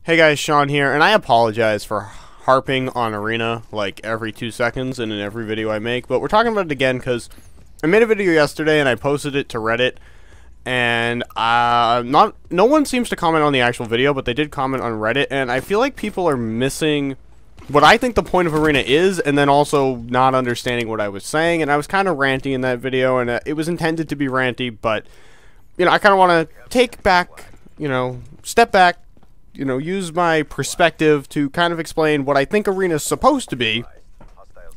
Hey guys, Sean here, and I apologize for harping on Arena like every 2 seconds and in every video I make, but we're talking about it again because I made a video yesterday and I posted it to Reddit, and no one seems to comment on the actual video, but they did comment on Reddit, and I feel like people are missing what I think the point of Arena is, and then also not understanding what I was saying, and I was kind of ranty in that video, and it was intended to be ranty, but, you know, I kind of want to take back, step back, use my perspective to kind of explain what I think Arena is supposed to be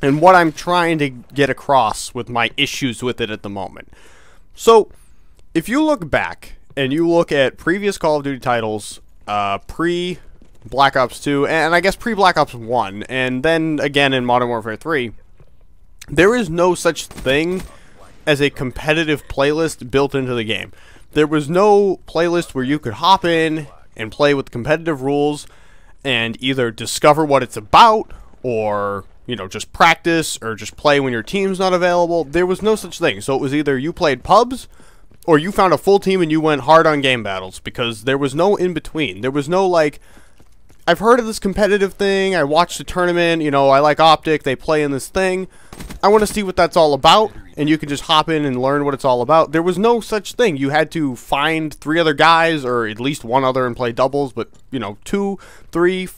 and what I'm trying to get across with my issues with it at the moment. So, if you look back and you look at previous Call of Duty titles, pre-Black Ops 2, and I guess pre-Black Ops 1, and then again in Modern Warfare 3, there is no such thing as a competitive playlist built into the game. There was no playlist where you could hop in and play with competitive rules and either discover what it's about or, just practice or just play when your team's not available. There was no such thing. So it was either you played pubs or you found a full team and you went hard on game battles, because there was no in between. There was no like, I've heard of this competitive thing, I watched the tournament, I like Optic, they play in this thing, I want to see what that's all about, and you can just hop in and learn what it's all about. There was no such thing. You had to find 3 other guys, or at least one other, and play doubles, but, 2, 3,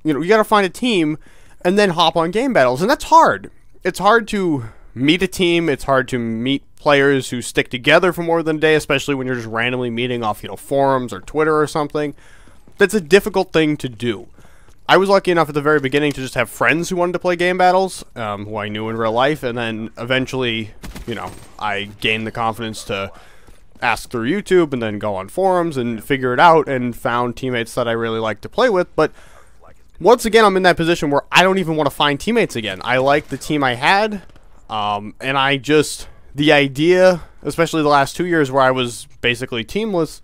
you gotta find a team, and then hop on game battles, and that's hard. It's hard to meet a team, it's hard to meet players who stick together for more than a day, especially when you're just randomly meeting off, forums or Twitter or something. That's a difficult thing to do. I was lucky enough at the very beginning to just have friends who wanted to play game battles, who I knew in real life, and then eventually, I gained the confidence to ask through YouTube and then go on forums and figure it out and found teammates that I really like to play with. But once again, I'm in that position where I don't even want to find teammates again. I like the team I had, and the idea, especially the last 2 years where I was basically teamless,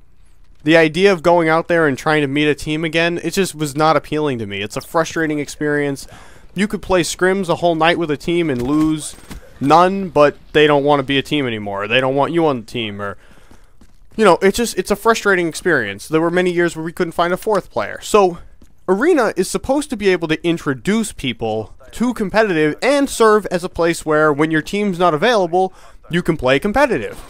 the idea of going out there and trying to meet a team again, it just was not appealing to me. It's a frustrating experience. You could play scrims a whole night with a team and lose none, but they don't want to be a team anymore. They don't want you on the team, or, it's a frustrating experience. There were many years where we couldn't find a 4th player. So, Arena is supposed to be able to introduce people to competitive and serve as a place where, when your team's not available, you can play competitive.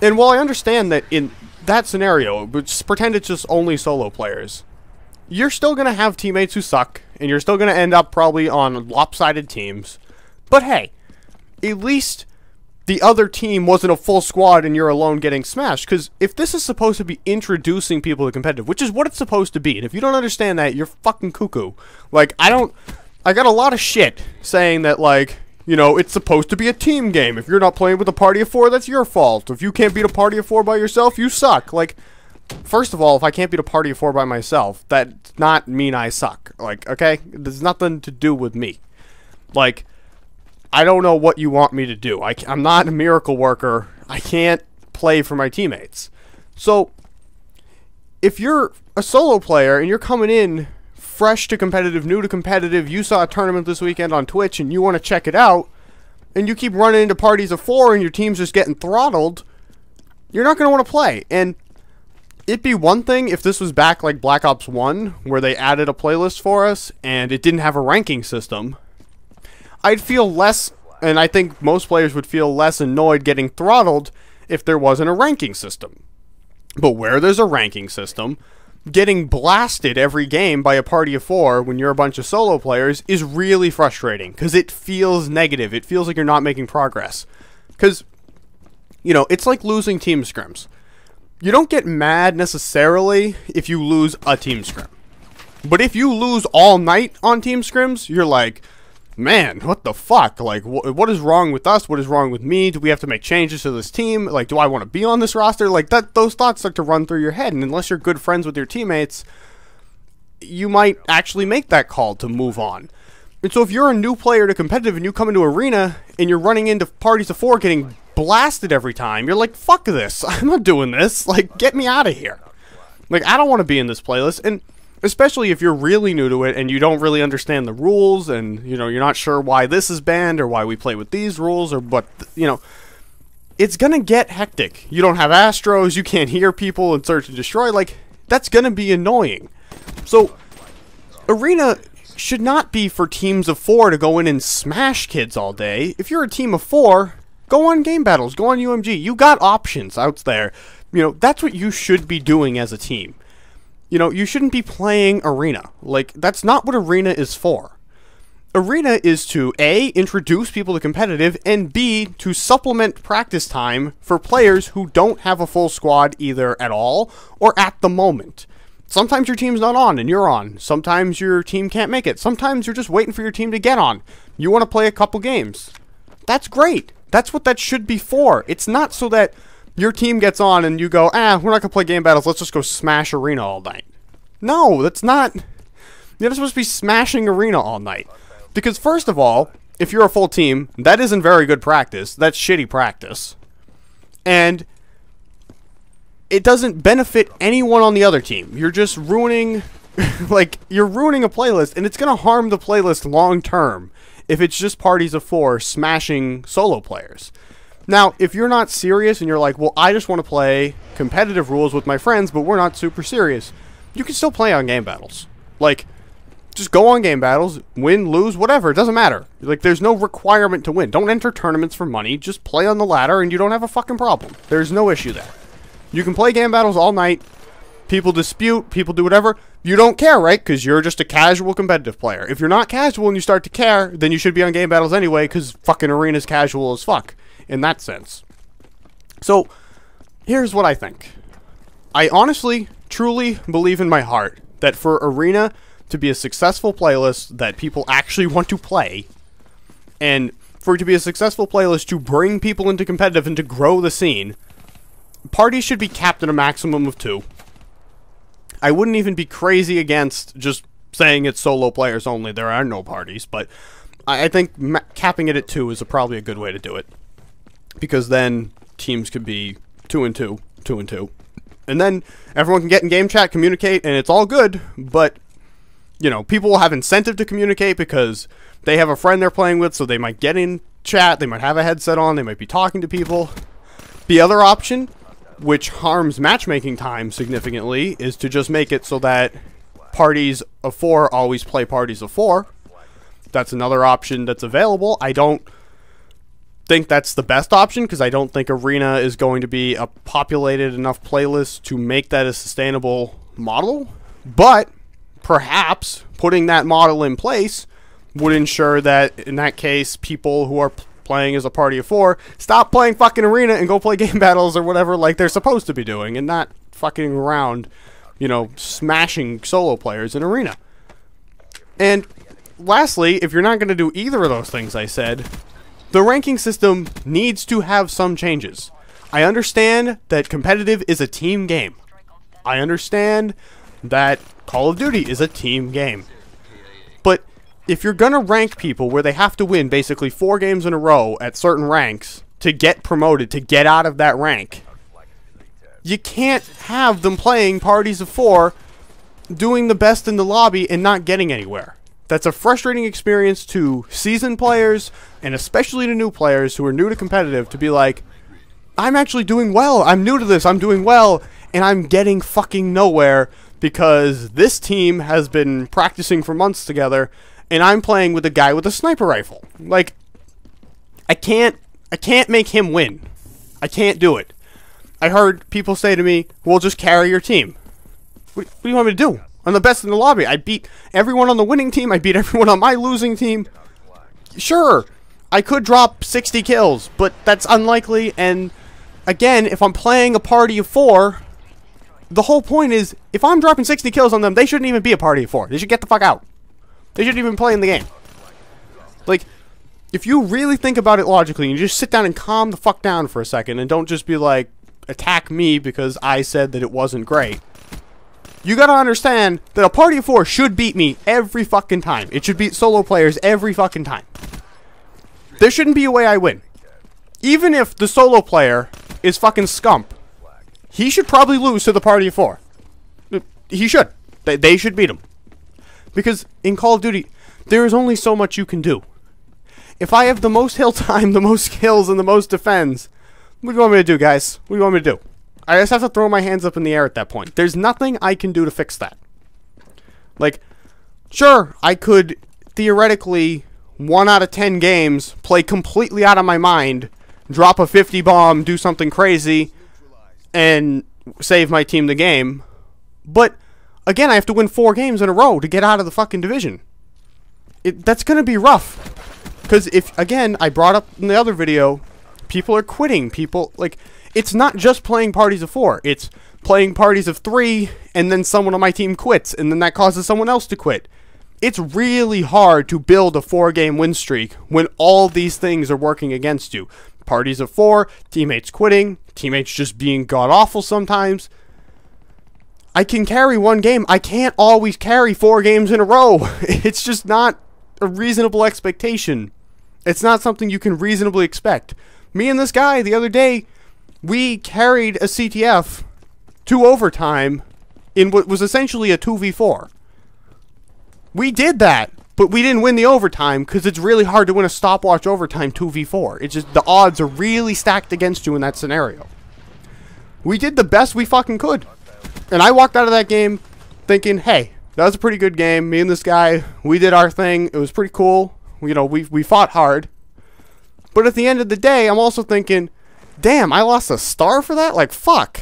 And while I understand that in that scenario, but just pretend it's just only solo players, you're still going to have teammates who suck, and you're still going to end up probably on lopsided teams. But hey, at least the other team wasn't a full squad and you're alone getting smashed. Because if this is supposed to be introducing people to competitive, which is what it's supposed to be, and if you don't understand that, you're fucking cuckoo. Like, I got a lot of shit saying that, like, it's supposed to be a team game. If you're not playing with a party of 4, that's your fault. If you can't beat a party of 4 by yourself, you suck. Like, first of all, if I can't beat a party of 4 by myself, that does not mean I suck. Like, okay? There's nothing to do with me. Like, I don't know what you want me to do. I'm not a miracle worker. I can't play for my teammates. So, if you're a solo player and you're coming in fresh to competitive, new to competitive, you saw a tournament this weekend on Twitch and you want to check it out, and you keep running into parties of 4 and your team's just getting throttled, you're not going to want to play. And it'd be one thing if this was back like Black Ops 1, where they added a playlist for us and it didn't have a ranking system. I'd feel less, and I think most players would feel less annoyed getting throttled if there wasn't a ranking system. But where there's a ranking system, getting blasted every game by a party of 4 when you're a bunch of solo players is really frustrating, because it feels negative. It feels like you're not making progress. Because, it's like losing team scrims. You don't get mad necessarily if you lose a team scrim. But if you lose all night on team scrims, you're like, man, what the fuck? Like, what is wrong with us? What is wrong with me? Do we have to make changes to this team? Like, do I want to be on this roster? Like, those thoughts start to run through your head, and unless you're good friends with your teammates, you might actually make that call to move on. And so if you're a new player to competitive and you come into Arena and you're running into parties of 4 getting blasted every time, you're like, fuck this. I'm not doing this. Like, get me out of here. Like, I don't want to be in this playlist. And especially if you're really new to it and you don't really understand the rules, and, you're not sure why this is banned or why we play with these rules, or what, it's gonna get hectic. You don't have Astros, you can't hear people in Search and Destroy. Like, that's gonna be annoying. So, Arena should not be for teams of 4 to go in and smash kids all day. If you're a team of 4, go on game battles, go on UMG. You got options out there. You know, that's what you should be doing as a team. You know, you shouldn't be playing Arena. Like, that's not what Arena is for. Arena is to A, introduce people to competitive, and B, to supplement practice time for players who don't have a full squad either at all or at the moment. Sometimes your team's not on and you're on. Sometimes your team can't make it. Sometimes you're just waiting for your team to get on. You want to play a couple games. That's great. That's what that should be for. It's not so that your team gets on and you go, we're not going to play game battles. Let's just go smash Arena all night. No, that's not... You're not supposed to be smashing Arena all night. Because first of all, if you're a full team, that isn't very good practice. That's shitty practice. And it doesn't benefit anyone on the other team. You're just ruining, like, you're ruining a playlist, and it's going to harm the playlist long term if it's just parties of 4 smashing solo players. Now, if you're not serious and you're like, well, I just want to play competitive rules with my friends, but we're not super serious, you can still play on game battles. Like, just go on game battles, win, lose, whatever. It doesn't matter. Like, there's no requirement to win. Don't enter tournaments for money. Just play on the ladder, and you don't have a fucking problem. There's no issue there. You can play game battles all night. People dispute. People do whatever. You don't care, right? Because you're just a casual competitive player. If you're not casual and you start to care, then you should be on game battles anyway, because fucking Arena's casual as fuck in that sense. So, here's what I think. I honestly, truly believe in my heart that for Arena to be a successful playlist that people actually want to play, and for it to be a successful playlist to bring people into competitive and to grow the scene, parties should be capped at a maximum of 2. I wouldn't even be crazy against just saying it's solo players only. There are no parties, but I think capping it at 2 is probably a good way to do it. Because then teams could be 2 and 2, 2 and 2. And then everyone can get in game chat, communicate, and it's all good, but you know, people will have incentive to communicate because they have a friend they're playing with, so they might get in chat, they might have a headset on, they might be talking to people. The other option, which harms matchmaking time significantly, is to just make it so that parties of 4 always play parties of 4. That's another option that's available. I don't think that's the best option because I don't think Arena is going to be a populated enough playlist to make that a sustainable model, but perhaps putting that model in place would ensure that, in that case, people who are playing as a party of 4 stop playing fucking Arena and go play game battles or whatever like they're supposed to be doing, and not fucking around, you know, smashing solo players in Arena. And lastly, if you're not going to do either of those things I said, the ranking system needs to have some changes. I understand that competitive is a team game. I understand that Call of Duty is a team game. But if you're gonna rank people where they have to win basically 4 games in a row at certain ranks to get promoted, to get out of that rank, you can't have them playing parties of 4, doing the best in the lobby and not getting anywhere. That's a frustrating experience to seasoned players, and especially to new players who are new to competitive, to be like, I'm actually doing well, I'm new to this, I'm doing well, and I'm getting fucking nowhere because this team has been practicing for months together, and I'm playing with a guy with a sniper rifle. Like, I can't make him win. I can't do it. I heard people say to me, well, just carry your team. What do you want me to do? I'm the best in the lobby. I beat everyone on the winning team. I beat everyone on my losing team. Sure, I could drop 60 kills, but that's unlikely, and again, if I'm playing a party of 4, the whole point is, if I'm dropping 60 kills on them, they shouldn't even be a party of 4. They should get the fuck out. They shouldn't even play in the game. Like, if you really think about it logically, and you just sit down and calm the fuck down for a second, and don't just be like, attack me because I said that it wasn't great. You gotta understand that a party of 4 should beat me every fucking time. It should beat solo players every fucking time. There shouldn't be a way I win. Even if the solo player is fucking scump, he should probably lose to the party of 4. He should. They should beat him. Because in Call of Duty, there is only so much you can do. If I have the most hill time, the most kills, and the most defends, what do you want me to do, guys? What do you want me to do? I just have to throw my hands up in the air at that point. There's nothing I can do to fix that. Like, Sure, I could theoretically 1 out of 10 games play completely out of my mind, drop a 50 bomb, do something crazy, and save my team the game. But again, I have to win 4 games in a row to get out of the fucking division. That's gonna be rough. Because if, again, I brought up in the other video, people are quitting. People, like, it's not just playing parties of 4. It's playing parties of 3, and then someone on my team quits, and then that causes someone else to quit. It's really hard to build a 4-game win streak when all these things are working against you. Parties of 4, teammates quitting, teammates just being god-awful sometimes. I can carry 1 game. I can't always carry 4 games in a row. It's just not a reasonable expectation. It's not something you can reasonably expect. Me and this guy, the other day, we carried a CTF to overtime in what was essentially a 2v4. We did that, but we didn't win the overtime because it's really hard to win a stopwatch overtime 2v4. It's just the odds are really stacked against you in that scenario. We did the best we fucking could. And I walked out of that game thinking, hey, that was a pretty good game. Me and this guy, we did our thing. It was pretty cool. You know, we fought hard. But at the end of the day, I'm also thinking, damn, I lost a star for that? Like, fuck.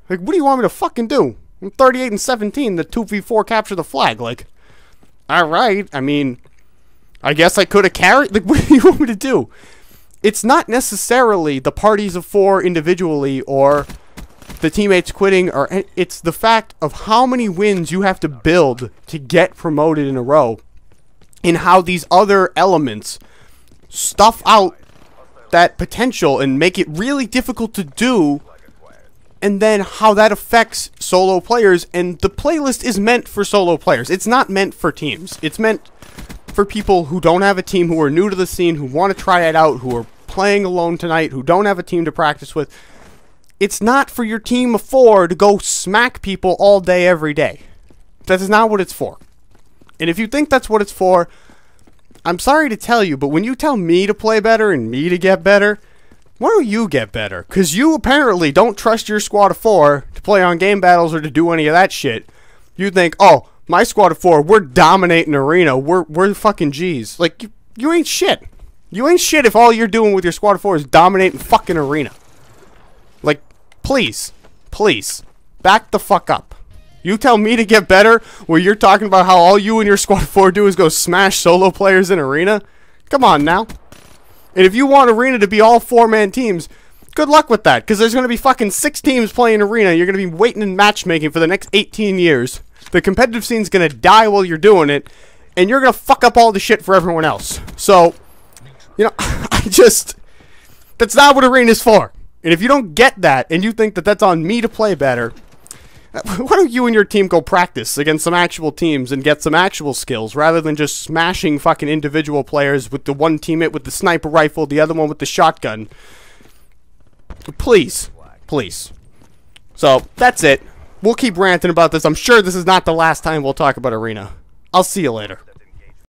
Like, what do you want me to fucking do? I'm 38-17, the 2v4 capture the flag. Like, alright, I mean, I guess I could have carried. Like, what do you want me to do? It's not necessarily the parties of 4 individually or the teammates quitting, or it's the fact of how many wins you have to build to get promoted in a row, and how these other elements stuff out that potential and make it really difficult to do, and then how that affects solo players. And the playlist is meant for solo players. It's not meant for teams. It's meant for people who don't have a team, who are new to the scene, who want to try it out, who are playing alone tonight, who don't have a team to practice with. It's not for your team of 4 to go smack people all day, every day. That is not what it's for. And if you think that's what it's for, I'm sorry to tell you, but when you tell me to play better and me to get better, why don't you get better? Because you apparently don't trust your squad of 4 to play on game battles or to do any of that shit. You think, oh, my squad of 4, we're dominating arena. We're fucking G's. Like, you ain't shit. You ain't shit if all you're doing with your squad of 4 is dominating fucking arena. Like, please, please, back the fuck up. You tell me to get better where you're talking about how all you and your squad of 4 do is go smash solo players in arena? Come on now. And if you want arena to be all 4-man teams, good luck with that, because there's going to be fucking 6 teams playing arena. You're going to be waiting in matchmaking for the next 18 years. The competitive scene's going to die while you're doing it, and you're going to fuck up all the shit for everyone else. So, you know, that's not what arena's for. And if you don't get that, and you think that that's on me to play better, why don't you and your team go practice against some actual teams and get some actual skills, rather than just smashing fucking individual players with the one teammate with the sniper rifle, the other one with the shotgun. Please. Please. So, that's it. We'll keep ranting about this. I'm sure this is not the last time we'll talk about arena. I'll see you later.